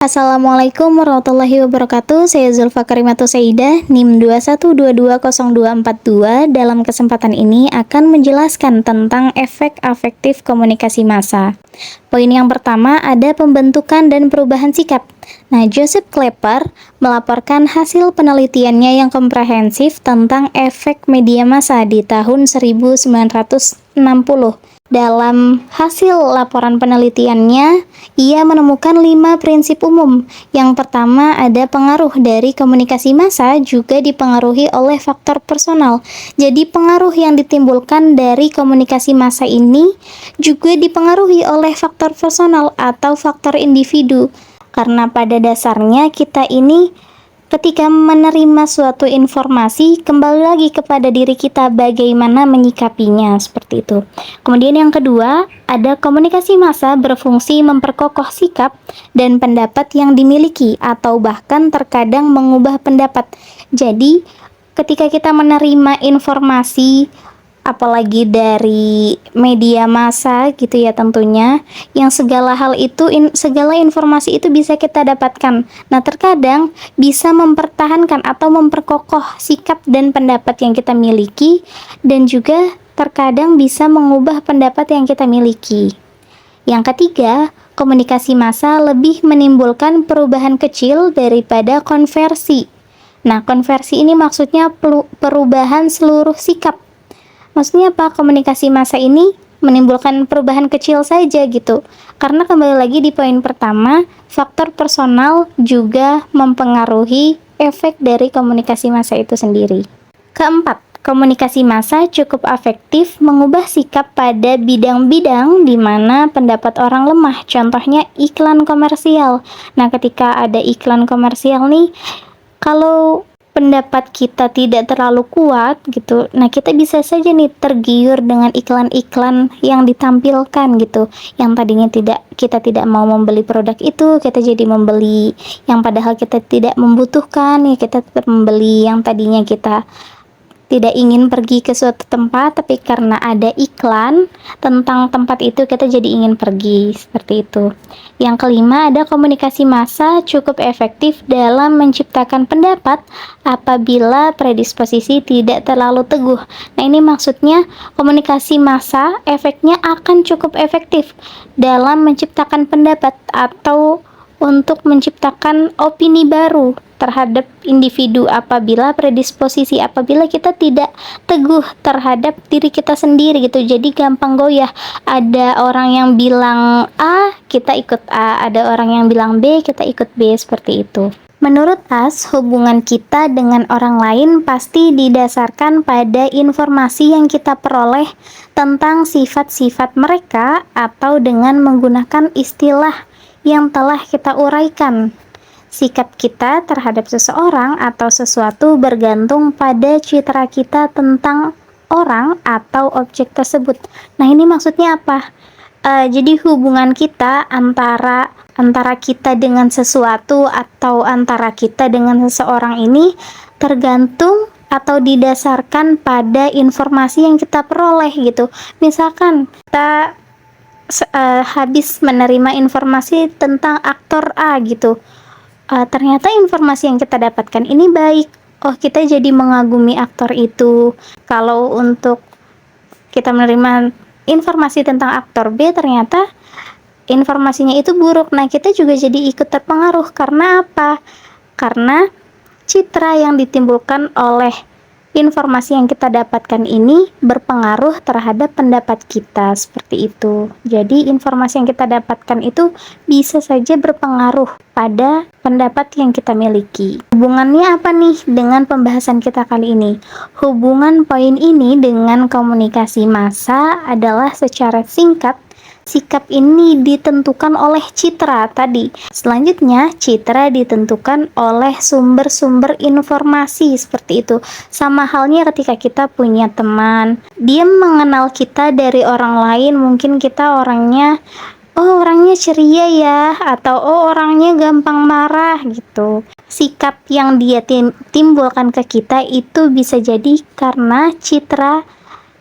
Assalamualaikum warahmatullahi wabarakatuh. Saya Zulfa Karimatu Saidah, NIM 2122042. Dalam kesempatan ini akan menjelaskan tentang efek afektif komunikasi massa. Poin yang pertama ada pembentukan dan perubahan sikap. Nah, Joseph Klepper melaporkan hasil penelitiannya yang komprehensif tentang efek media massa di tahun 1960. Dalam hasil laporan penelitiannya, ia menemukan 5 prinsip umum. Yang pertama ada pengaruh dari komunikasi massa juga dipengaruhi oleh faktor personal. Jadi pengaruh yang ditimbulkan dari komunikasi massa ini juga dipengaruhi oleh faktor personal atau faktor individu. Karena pada dasarnya kita ini ketika menerima suatu informasi, kembali lagi kepada diri kita bagaimana menyikapinya, seperti itu. Kemudian yang kedua, ada komunikasi massa berfungsi memperkokoh sikap dan pendapat yang dimiliki atau bahkan terkadang mengubah pendapat. Jadi, ketika kita menerima informasi apalagi dari media massa gitu ya tentunya, yang segala hal itu segala informasi itu bisa kita dapatkan. Nah, terkadang bisa mempertahankan atau memperkokoh sikap dan pendapat yang kita miliki, dan juga terkadang bisa mengubah pendapat yang kita miliki. Yang ketiga, komunikasi massa lebih menimbulkan perubahan kecil daripada konversi. Nah, konversi ini maksudnya perubahan seluruh sikap. Maksudnya apa? Komunikasi massa ini menimbulkan perubahan kecil saja gitu. Karena kembali lagi di poin pertama, faktor personal juga mempengaruhi efek dari komunikasi massa itu sendiri. Keempat, komunikasi massa cukup efektif mengubah sikap pada bidang-bidang di mana pendapat orang lemah. Contohnya iklan komersial. Nah, ketika ada iklan komersial nih, kalau pendapat kita tidak terlalu kuat gitu, nah kita bisa saja nih tergiur dengan iklan-iklan yang ditampilkan gitu, yang tadinya kita tidak mau membeli produk itu, kita jadi membeli yang padahal kita tidak membutuhkan, ya kita tetap membeli yang tadinya kita tidak ingin pergi ke suatu tempat, tapi karena ada iklan tentang tempat itu kita jadi ingin pergi, seperti itu. Yang kelima, ada komunikasi massa cukup efektif dalam menciptakan pendapat apabila predisposisi tidak terlalu teguh. Nah, ini maksudnya komunikasi massa efeknya akan cukup efektif dalam menciptakan pendapat atau untuk menciptakan opini baru terhadap individu apabila kita tidak teguh terhadap diri kita sendiri gitu, jadi gampang goyah. Ada orang yang bilang A, kita ikut A, ada orang yang bilang B, kita ikut B, seperti itu. Menurut As, hubungan kita dengan orang lain pasti didasarkan pada informasi yang kita peroleh tentang sifat-sifat mereka atau dengan menggunakan istilah yang telah kita uraikan. Sikap kita terhadap seseorang atau sesuatu bergantung pada citra kita tentang orang atau objek tersebut. Nah, ini maksudnya apa? Jadi hubungan kita antara kita dengan sesuatu atau antara kita dengan seseorang ini tergantung atau didasarkan pada informasi yang kita peroleh gitu. Misalkan kita habis menerima informasi tentang aktor A gitu, ternyata informasi yang kita dapatkan ini baik. Oh, kita jadi mengagumi aktor itu. Kalau untuk kita menerima informasi tentang aktor B, ternyata informasinya itu buruk. Nah, kita juga jadi ikut terpengaruh. Karena apa? Karena citra yang ditimbulkan oleh informasi yang kita dapatkan ini berpengaruh terhadap pendapat kita, seperti itu. Jadi informasi yang kita dapatkan itu bisa saja berpengaruh pada pendapat yang kita miliki. Hubungannya apa nih dengan pembahasan kita kali ini? Hubungan poin ini dengan komunikasi massa adalah secara singkat, sikap ini ditentukan oleh citra tadi. Selanjutnya, citra ditentukan oleh sumber-sumber informasi, seperti itu. Sama halnya ketika kita punya teman, dia mengenal kita dari orang lain, mungkin kita orangnya ceria ya, atau orangnya gampang marah gitu. Sikap yang dia timbulkan ke kita itu bisa jadi karena citra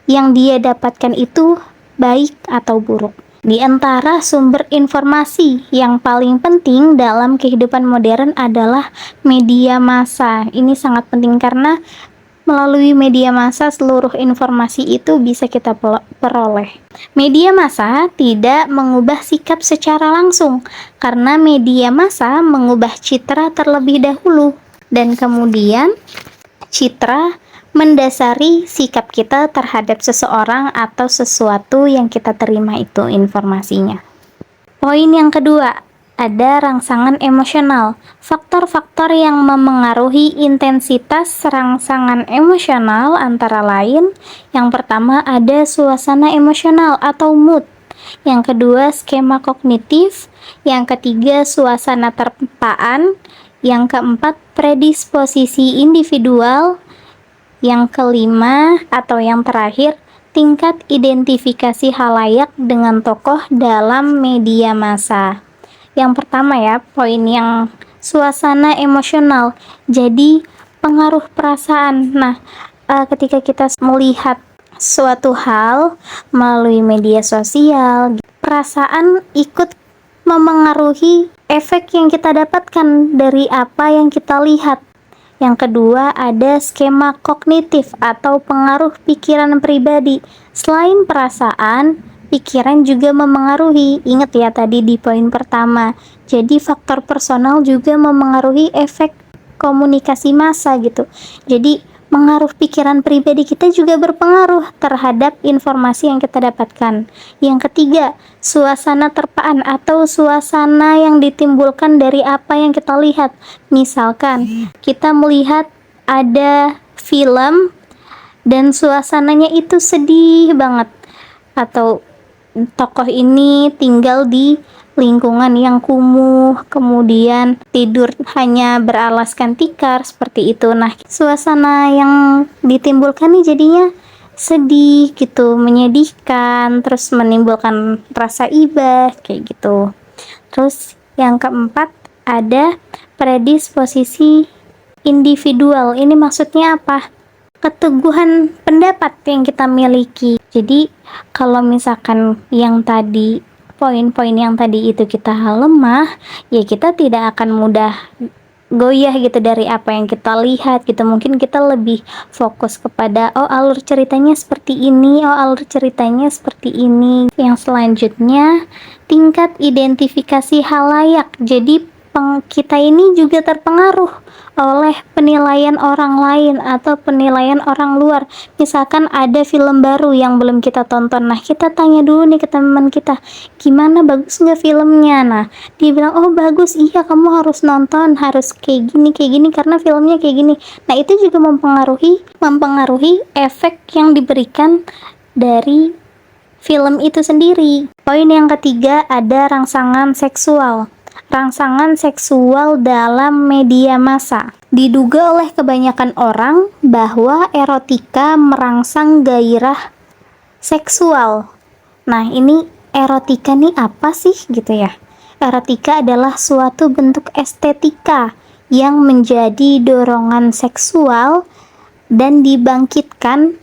yang dia dapatkan itu baik atau buruk. Di antara sumber informasi yang paling penting dalam kehidupan modern adalah media massa. Ini sangat penting karena melalui media massa seluruh informasi itu bisa kita peroleh. Media massa tidak mengubah sikap secara langsung karena media massa mengubah citra terlebih dahulu dan kemudian citra mendasari sikap kita terhadap seseorang atau sesuatu yang kita terima itu informasinya. Poin yang kedua, ada rangsangan emosional. Faktor-faktor yang memengaruhi intensitas rangsangan emosional antara lain, yang pertama ada suasana emosional atau mood. Yang kedua, skema kognitif. Yang ketiga, suasana terpaan. Yang keempat, predisposisi individual. Yang kelima atau yang terakhir, tingkat identifikasi halayak dengan tokoh dalam media massa. Yang pertama ya, poin yang suasana emosional. Jadi, pengaruh perasaan. Nah, ketika kita melihat suatu hal melalui media sosial, perasaan ikut memengaruhi efek yang kita dapatkan dari apa yang kita lihat. Yang kedua, ada skema kognitif atau pengaruh pikiran pribadi. Selain perasaan, pikiran juga memengaruhi. Ingat ya tadi di poin pertama. Jadi faktor personal juga memengaruhi efek komunikasi massa gitu. Jadi pengaruh pikiran pribadi kita juga berpengaruh terhadap informasi yang kita dapatkan. Yang ketiga, suasana terpaan atau suasana yang ditimbulkan dari apa yang kita lihat. Misalkan kita melihat ada film dan suasananya itu sedih banget, atau tokoh ini tinggal di lingkungan yang kumuh, kemudian tidur hanya beralaskan tikar, seperti itu. Nah, suasana yang ditimbulkan nih jadinya sedih gitu, menyedihkan, terus menimbulkan rasa iba, kayak gitu. Terus yang keempat, ada predisposisi individual. Ini maksudnya apa? Keteguhan pendapat yang kita miliki. Jadi, kalau misalkan yang tadi poin-poin yang tadi itu kita lemah, ya kita tidak akan mudah goyah gitu dari apa yang kita lihat gitu. Mungkin kita lebih fokus kepada alur ceritanya seperti ini, alur ceritanya seperti ini. Yang selanjutnya, tingkat identifikasi halayak. Jadi kita ini juga terpengaruh oleh penilaian orang lain atau penilaian orang luar. Misalkan ada film baru yang belum kita tonton, nah kita tanya dulu nih ke teman kita, gimana, bagus nggak filmnya? Nah dia bilang, oh bagus, iya kamu harus nonton, harus kayak gini karena filmnya kayak gini. Nah itu juga mempengaruhi efek yang diberikan dari film itu sendiri. Poin yang ketiga, ada rangsangan seksual. Rangsangan seksual dalam media massa. Diduga oleh kebanyakan orang bahwa erotika merangsang gairah seksual. Nah, ini erotika nih apa sih gitu ya? Erotika adalah suatu bentuk estetika yang menjadi dorongan seksual dan dibangkitkan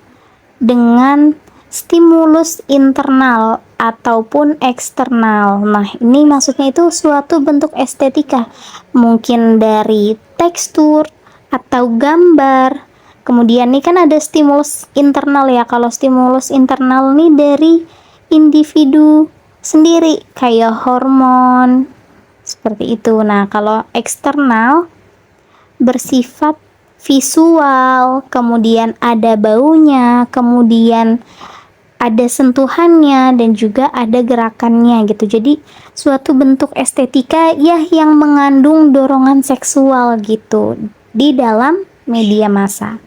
dengan stimulus internal ataupun eksternal. Nah, ini maksudnya itu suatu bentuk estetika, mungkin dari tekstur atau gambar. Kemudian nih kan ada stimulus internal ya. Kalau stimulus internal nih dari individu sendiri, kayak hormon, seperti itu. Nah, kalau eksternal bersifat visual, kemudian ada baunya, kemudian ada sentuhannya, dan juga ada gerakannya gitu. Jadi suatu bentuk estetika ya yang mengandung dorongan seksual gitu di dalam media massa.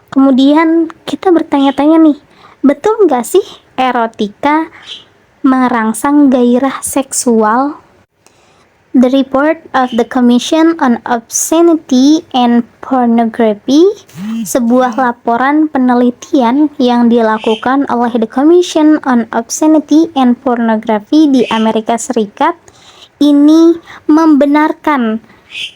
Kemudian kita bertanya-tanya nih, betul nggak sih erotika merangsang gairah seksual? The report of the Commission on Obscenity and Pornography, sebuah laporan penelitian yang dilakukan oleh The Commission on Obscenity and Pornography di Amerika Serikat, ini membenarkan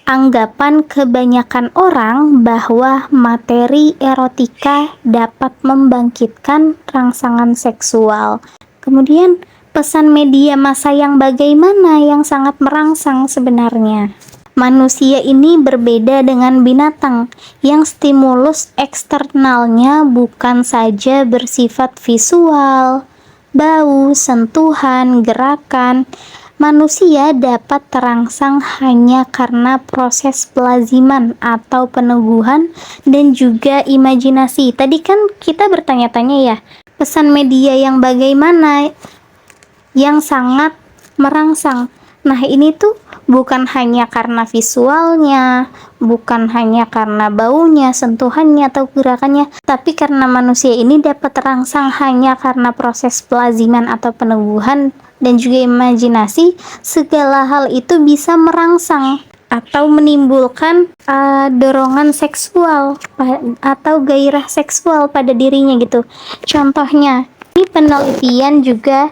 anggapan kebanyakan orang bahwa materi erotika dapat membangkitkan rangsangan seksual. Kemudian pesan media massa yang bagaimana yang sangat merangsang sebenarnya. Manusia ini berbeda dengan binatang yang stimulus eksternalnya bukan saja bersifat visual, bau, sentuhan, gerakan. Manusia dapat terangsang hanya karena proses pelaziman atau peneguhan dan juga imajinasi. Tadi kan kita bertanya-tanya ya, pesan media yang bagaimana yang sangat merangsang. Nah, ini tuh bukan hanya karena visualnya, bukan hanya karena baunya, sentuhannya, atau gerakannya, tapi karena manusia ini dapat terangsang hanya karena proses pelaziman atau peneguhan dan juga imajinasi. Segala hal itu bisa merangsang atau menimbulkan dorongan seksual atau gairah seksual pada dirinya gitu. Contohnya, ini penelitian juga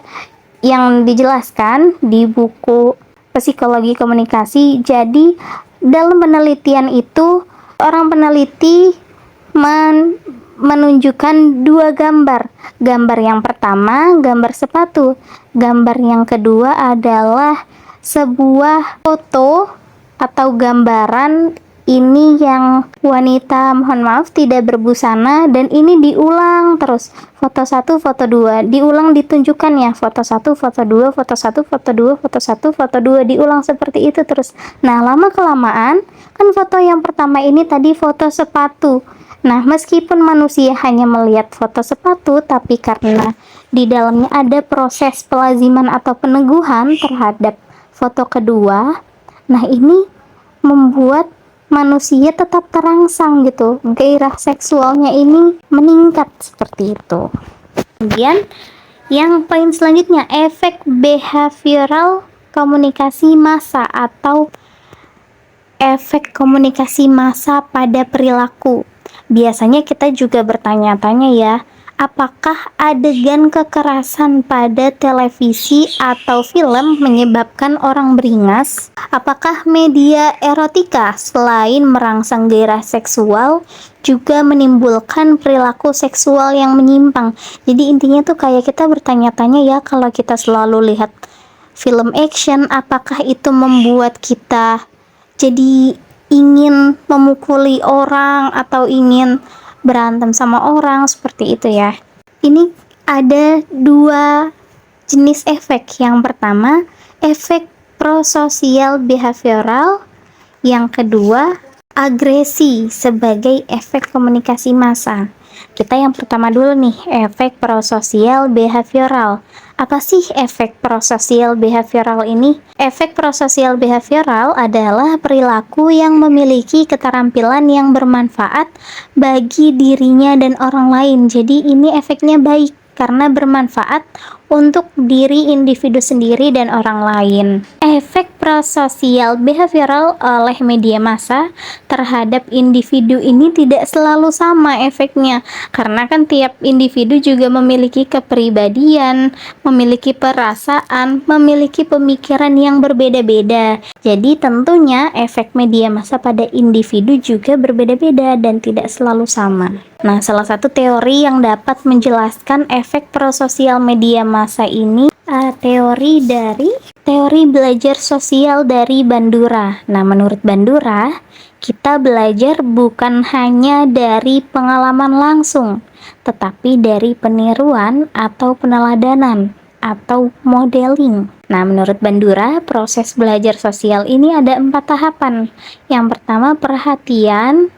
yang dijelaskan di buku Psikologi Komunikasi. Jadi dalam penelitian itu orang peneliti menunjukkan dua gambar. Gambar yang pertama gambar sepatu, gambar yang kedua adalah sebuah foto atau gambaran ini yang wanita, mohon maaf, tidak berbusana, dan ini diulang terus, foto 1, foto 2, diulang, ditunjukkan ya, foto 1, foto 2, foto 1, foto 2, foto 1, foto 2, diulang seperti itu terus. Nah, lama kelamaan kan foto yang pertama ini tadi foto sepatu. Nah, meskipun manusia hanya melihat foto sepatu, tapi karena di dalamnya ada proses pelaziman atau peneguhan terhadap foto kedua, nah ini membuat manusia tetap terangsang gitu, gairah seksualnya ini meningkat seperti itu. Kemudian yang poin selanjutnya, efek behavioral komunikasi massa atau efek komunikasi massa pada perilaku. Biasanya kita juga bertanya-tanya ya, apakah adegan kekerasan pada televisi atau film menyebabkan orang beringas? Apakah media erotika selain merangsang gairah seksual juga menimbulkan perilaku seksual yang menyimpang? Jadi intinya tuh kayak kita bertanya-tanya ya, kalau kita selalu lihat film action, apakah itu membuat kita jadi ingin memukuli orang atau ingin berantem sama orang, seperti itu ya. Ini ada dua jenis efek. Yang pertama, efek prososial behavioral. Yang kedua, agresi sebagai efek komunikasi massa. Kita yang pertama dulu nih, efek prososial behavioral. Apa sih efek prososial behavioral ini? Efek prososial behavioral adalah perilaku yang memiliki keterampilan yang bermanfaat bagi dirinya dan orang lain. Jadi ini efeknya baik karena bermanfaat untuk diri individu sendiri dan orang lain. Efek prososial behavioral oleh media massa terhadap individu ini tidak selalu sama efeknya, karena kan tiap individu juga memiliki kepribadian, memiliki perasaan, memiliki pemikiran yang berbeda-beda. Jadi tentunya efek media massa pada individu juga berbeda-beda dan tidak selalu sama. Nah, salah satu teori yang dapat menjelaskan efek prososial media massa ini teori belajar sosial dari Bandura. Nah, menurut Bandura, kita belajar bukan hanya dari pengalaman langsung, tetapi dari peniruan atau peneladanan atau modeling. Nah, menurut Bandura, proses belajar sosial ini ada 4 tahapan. Yang pertama, perhatian,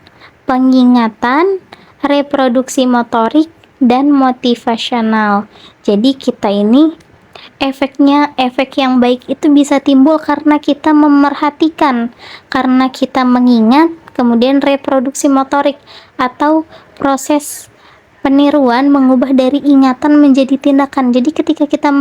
pengingatan, reproduksi motorik, dan motivasional. Jadi kita ini efek yang baik itu bisa timbul karena kita memerhatikan, karena kita mengingat, kemudian reproduksi motorik atau proses peniruan mengubah dari ingatan menjadi tindakan. Jadi ketika kita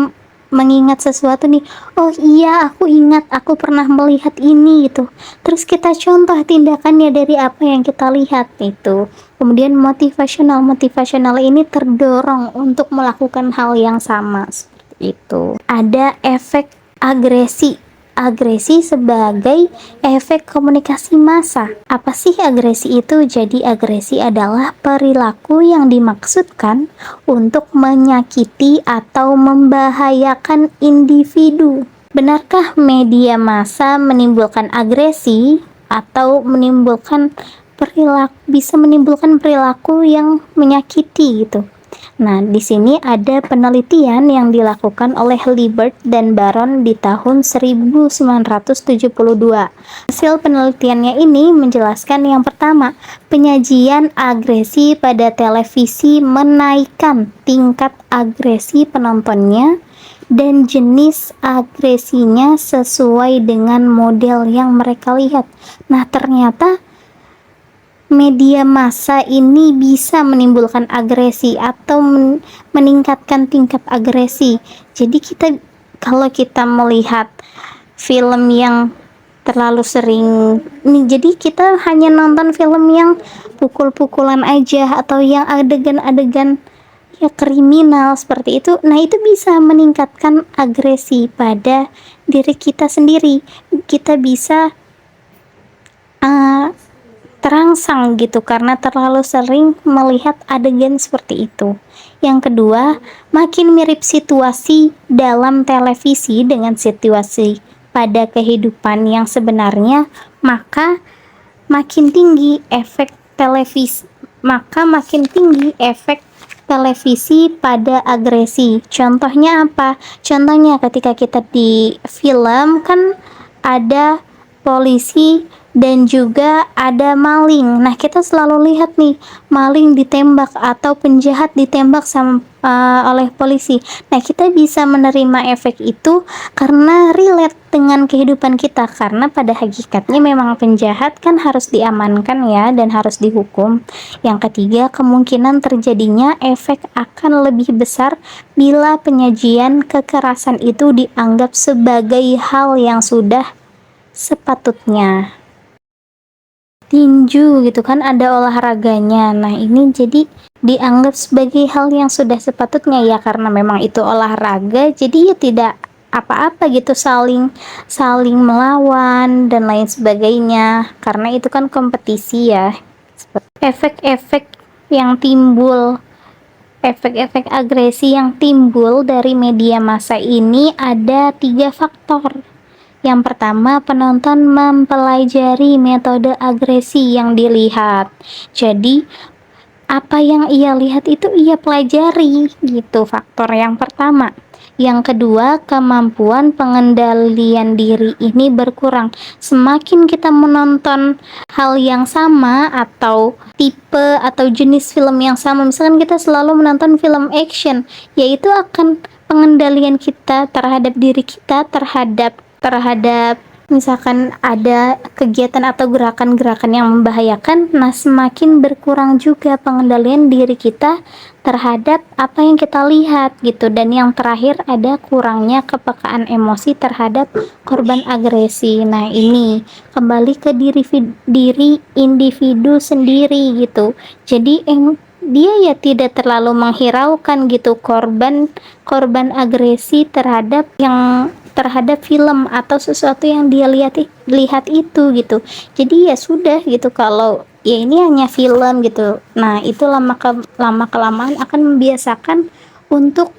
mengingat sesuatu nih, oh iya aku ingat, aku pernah melihat ini gitu, terus kita contoh tindakannya dari apa yang kita lihat itu. Kemudian motivasional ini terdorong untuk melakukan hal yang sama, seperti itu. Ada efek agresi. agresi sebagai efek komunikasi massa. Apa sih agresi itu? Jadi agresi adalah perilaku yang dimaksudkan untuk menyakiti atau membahayakan individu. Benarkah media massa menimbulkan agresi atau bisa menimbulkan perilaku yang menyakiti gitu? Nah, di sini ada penelitian yang dilakukan oleh Libert dan Baron di tahun 1972. Hasil penelitiannya ini menjelaskan yang pertama, penyajian agresi pada televisi menaikkan tingkat agresi penontonnya dan jenis agresinya sesuai dengan model yang mereka lihat. Nah, ternyata media massa ini bisa menimbulkan agresi atau meningkatkan tingkat agresi. Jadi kalau kita melihat film yang terlalu sering jadi kita hanya nonton film yang pukul-pukulan aja atau yang adegan-adegan ya kriminal seperti itu, nah itu bisa meningkatkan agresi pada diri kita sendiri. Kita bisa terangsang gitu karena terlalu sering melihat adegan seperti itu. Yang kedua, makin mirip situasi dalam televisi dengan situasi pada kehidupan yang sebenarnya, maka makin tinggi efek televisi pada agresi. Contohnya apa? Contohnya ketika kita di film kan ada polisi dan juga ada maling. Nah, kita selalu lihat nih, maling ditembak atau penjahat ditembak oleh polisi. Nah, kita bisa menerima efek itu karena relate dengan kehidupan kita, karena pada hakikatnya memang penjahat kan harus diamankan ya dan harus dihukum. Yang ketiga, kemungkinan terjadinya efek akan lebih besar bila penyajian kekerasan itu dianggap sebagai hal yang sudah sepatutnya. Tinju gitu kan ada olahraganya. Nah, ini jadi dianggap sebagai hal yang sudah sepatutnya ya, karena memang itu olahraga, jadi ya tidak apa-apa gitu saling melawan dan lain sebagainya, karena itu kan kompetisi ya. Efek-efek yang timbul Efek-efek agresi yang timbul dari media massa ini ada 3 faktor. Yang pertama, penonton mempelajari metode agresi yang dilihat. Jadi, apa yang ia lihat itu ia pelajari, gitu faktor yang pertama. Yang kedua, kemampuan pengendalian diri ini berkurang. Semakin kita menonton hal yang sama atau tipe atau jenis film yang sama, misalkan kita selalu menonton film action, yaitu akan pengendalian kita terhadap diri kita, terhadap misalkan ada kegiatan atau gerakan-gerakan yang membahayakan, nah semakin berkurang juga pengendalian diri kita terhadap apa yang kita lihat gitu. Dan yang terakhir ada kurangnya kepekaan emosi terhadap korban agresi. Nah, ini kembali ke diri individu sendiri gitu. Jadi dia ya tidak terlalu menghiraukan gitu korban agresi terhadap film atau sesuatu yang dia lihat itu gitu. Jadi ya sudah gitu, kalau ya ini hanya film gitu. Nah, itu lama kelamaan akan membiasakan untuk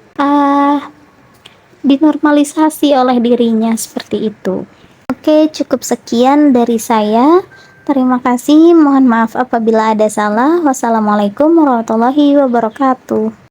dinormalisasi oleh dirinya seperti itu. Oke, cukup sekian dari saya. Terima kasih, mohon maaf apabila ada salah. Wassalamualaikum warahmatullahi wabarakatuh.